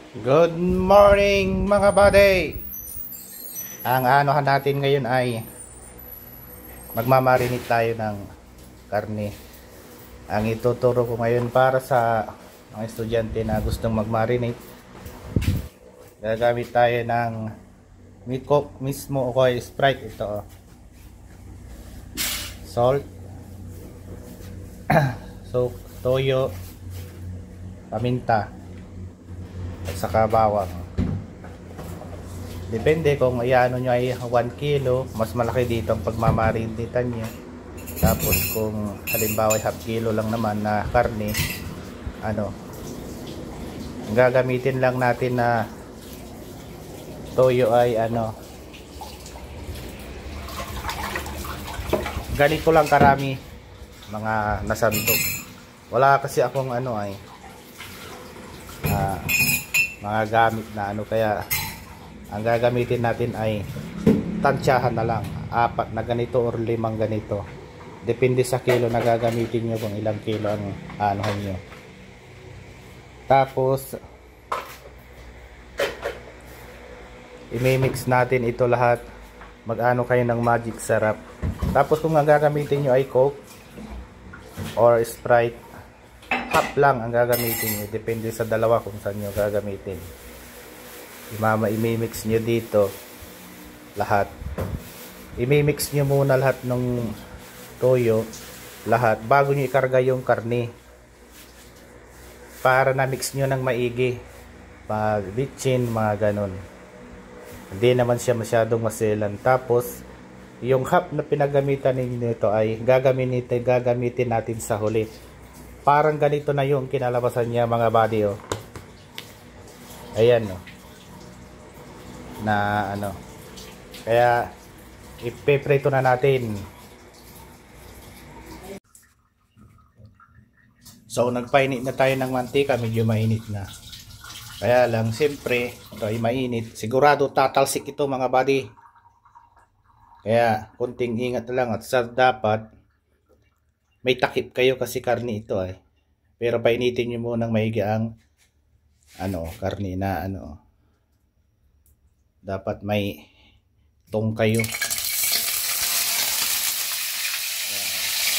Good morning mga buddy. Ang anohan natin ngayon ay magmamarinate tayo ng karne. Ang ituturo ko ngayon para sa mga estudyante na gustong magmarinate, gagamit tayo ng meat cook mismo o kaya Sprite. Ito salt, so toyo, paminta at saka bawang. Depende kung iano nyo ay 1 kilo, mas malaki dito ang pagmamarinitan nyo. Tapos kung halimbawa ay half kilo lang naman na karne, ang gagamitin lang natin na toyo ay ganito lang karami, mga nasandok. Wala kasi akong mga gamit na kaya ang gagamitin natin ay tansyahan na lang, 4 na ganito or 5 ganito, depende sa kilo na gagamitin nyo kung ilang kilo ang anuhan nyo. Tapos i-mix natin ito lahat, mag-ano kayo ng magic sarap. Tapos kung ang gagamitin nyo ay Coke or Sprite, half lang ang gagamitin nyo, depende sa dalawa kung saan nyo gagamitin. I-mix nyo dito lahat, i-mix nyo muna lahat ng toyo, lahat bago nyo ikarga yung karne, para na mix nyo ng maigi pag bitchin, mga ganon. Hindi naman siya masyadong maselan. Tapos yung half na pinagamitan ninyo nito ay gagamitin natin sa huli. Parang ganito na yung kinalabasan niya mga buddy, ayan na kaya ipeprito na natin. So nagpainit na tayo ng mantika, medyo mainit na. Kaya lang siyempre ito ay mainit, sigurado tatalsik ito mga buddy. Kaya kunting ingat lang, at sa dapat may takip kayo kasi karne ito pero painitin nyo munang maigi ang karne na dapat may tong kayo.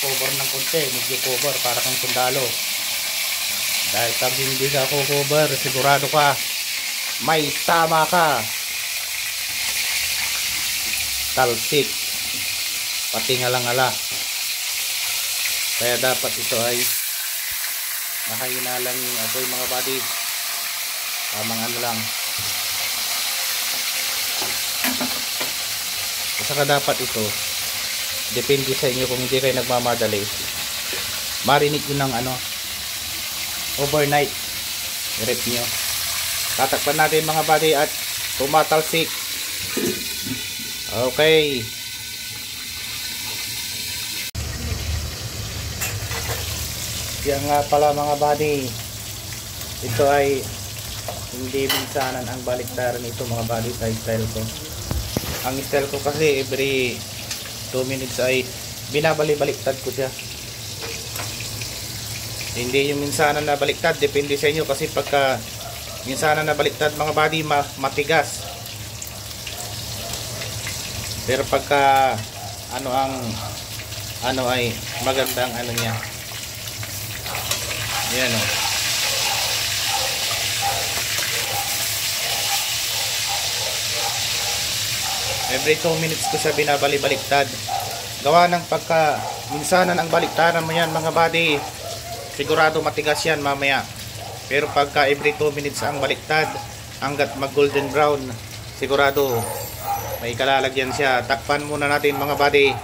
Cover ng konti, medyo cover para kang sundalo. Dahil pag hindi ka cover, sigurado ka may tama ka, talsik, pati ngalang-ala. Kaya dapat ito ay nakahina lang yung apoy mga buddy, tamang lang. Saka dapat ito, depende sa inyo, kung hindi kayo nagmamadali, marinate nyo ng overnight, i-rep nyo. Tatakpan natin mga buddy at tumatalsik. Okay, yan nga pala mga buddy, ito ay hindi minsanan ang baliktaran nito mga buddy sa style ko. Ang style ko kasi every 2 minutes ay binabali-baliktad ko siya. Hindi yung minsanan na baliktad, depende sa inyo, kasi pagka minsanan na baliktad mga buddy, matigas. Pero pagka ay magandang niya, yan every 2 minutes ko siya binabali-baliktad. Gawa ng pagka minsanan ang baliktaran mo yan mga buddy, sigurado matigas yan mamaya. Pero pagka every 2 minutes ang baliktad, hanggat mag golden brown, sigurado may kalalagyan siya. Takpan muna natin mga buddy.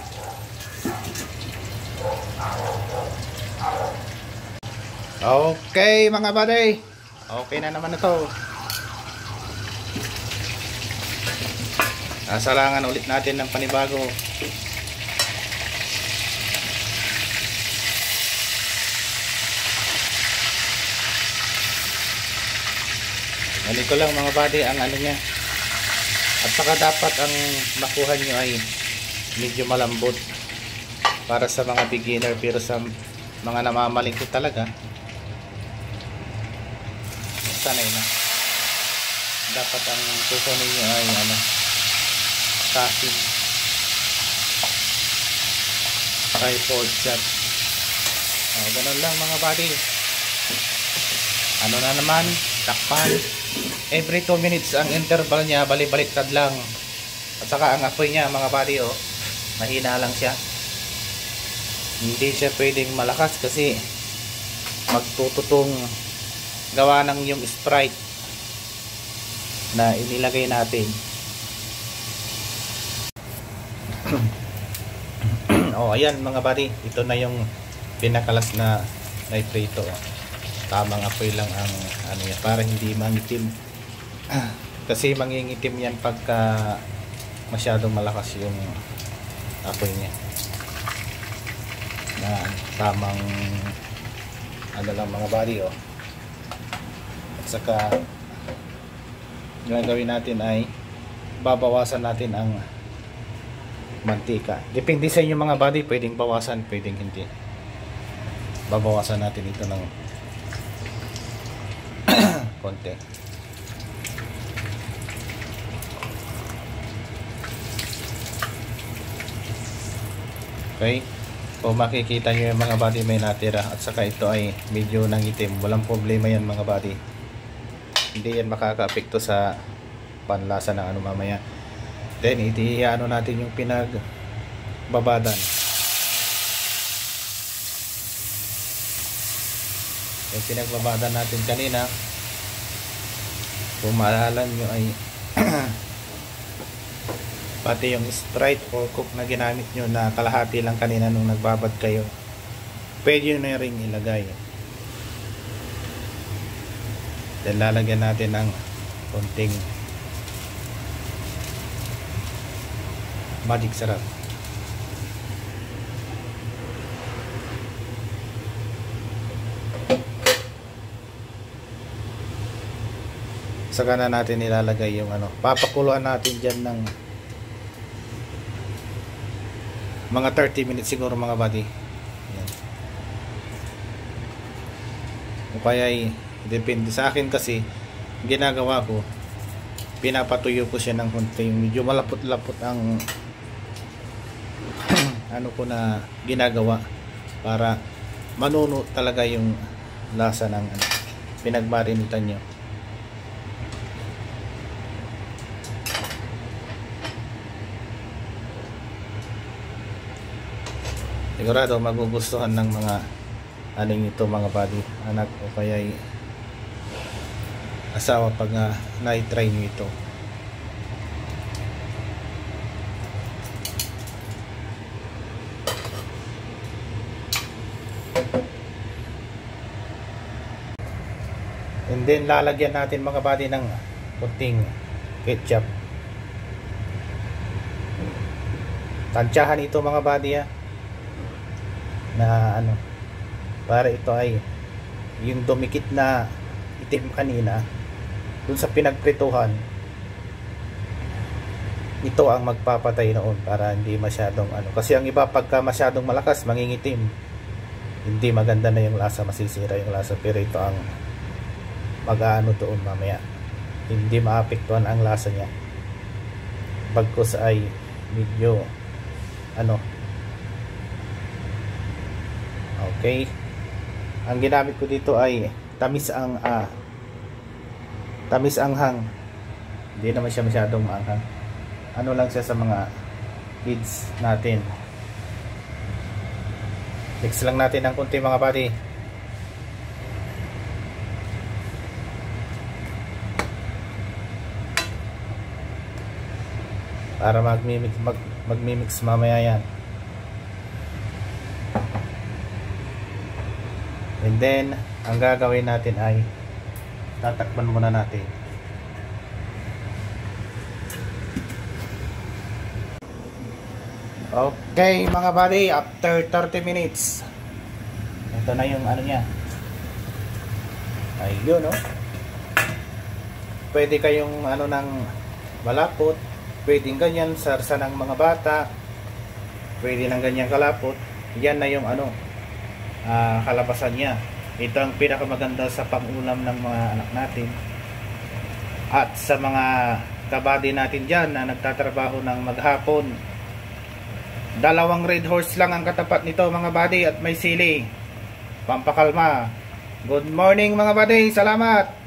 Okay mga buddy, okay na naman ito. Salangan ulit natin ng panibago. Ganito lang mga buddy ang niya. At saka dapat ang makuha nyo ay medyo malambot para sa mga beginner, pero sa mga namamaling ko talaga sanay na. dapat ang kukunin nyo ay ano, casing ay pork chop. Ganun lang mga buddy. Ano na naman, takpan. Every 2 minutes ang interval niya, bali-baliktad lang. At saka ang apoy niya mga buddy, mahina lang siya. Hindi siya pwedeng malakas kasi magtututong gawa ng yung Sprite na inilagay natin. Ayan mga buddy, ito na yung pinakalas na nitrito. Tamang apoy lang ang ano yan, para hindi mangitim. Kasi mangingitim yan pagka masyadong malakas yung apoy niya. Na tamang ano lang mga buddy. At saka gagawin natin ay babawasan natin ang mantika. Depende sa inyo mga buddy, pwedeng bawasan, pwedeng hindi. Babawasan natin ito ng konti. Okay, kung makikita nyo yung mga buddy, may natira. At saka ito ay medyo nangitim. Walang problema yan mga buddy. Hindi yan makaka-apekto sa panlasa ng ano mamaya. Then itiano natin yung pinagbabadan. Yung pinagbabadan natin kanina, kung maalala nyo ay pati yung Sprite or Coke na ginamit nyo na kalahati lang kanina nung nagbabad kayo, pwede nyo na rin ilagay. Then lalagyan natin ng konting magic sarap. Saka na natin ilalagay yung ano, papakuluan natin dyan ng mga 30 minutes siguro mga buddy. Yan. O kaya ay depende sa akin kasi ginagawa ko, pinapatuyo ko siya ng konti, medyo malapot-lapot ang ano ko na ginagawa para manuno talaga yung lasa ng ano, pinagmarinitan nyo. Sigurado magugustuhan ng mga aning ito mga buddy, anak o kaya asawa pag na-try nyo ito. And then lalagyan natin mga buddy ng kunting ketchup. Tansyahan ito mga buddy na ano, para ito ay yung dumikit na itim kanina dun sa pinagprituhan, ito ang magpapatay noon para hindi masyadong ano, kasi ang iba pagka masyadong malakas mangingitim, hindi maganda na yung lasa, masisira yung lasa. Pero ito ang mag-aano doon mamaya, hindi maapektuhan ang lasa niya, bagkus ay medyo ano. Okay, ang ginamit ko dito ay tamis anghang. Hindi naman siya masyadong maanghang, ano lang siya sa mga kids natin. Mix lang natin ng konti mga buddy. Para magmimix mamaya yan. And then ang gagawin natin ay tatakpan muna natin. Okay mga buddy, after 30 minutes ito na yung ano niya. Ayun pwede kayong ano ng malapot, pwedeng ganyan sarsa ng mga bata, pwede ng ganyan kalapot. Yan na yung ano, kalabasan niya. Ito ang pinakamaganda sa pangulam ng mga anak natin. At sa mga kabady natin dyan na nagtatrabaho ng maghapon, 2 red horse lang ang katapat nito mga buddy, at may sili pampakalma. Good morning mga buddy, salamat.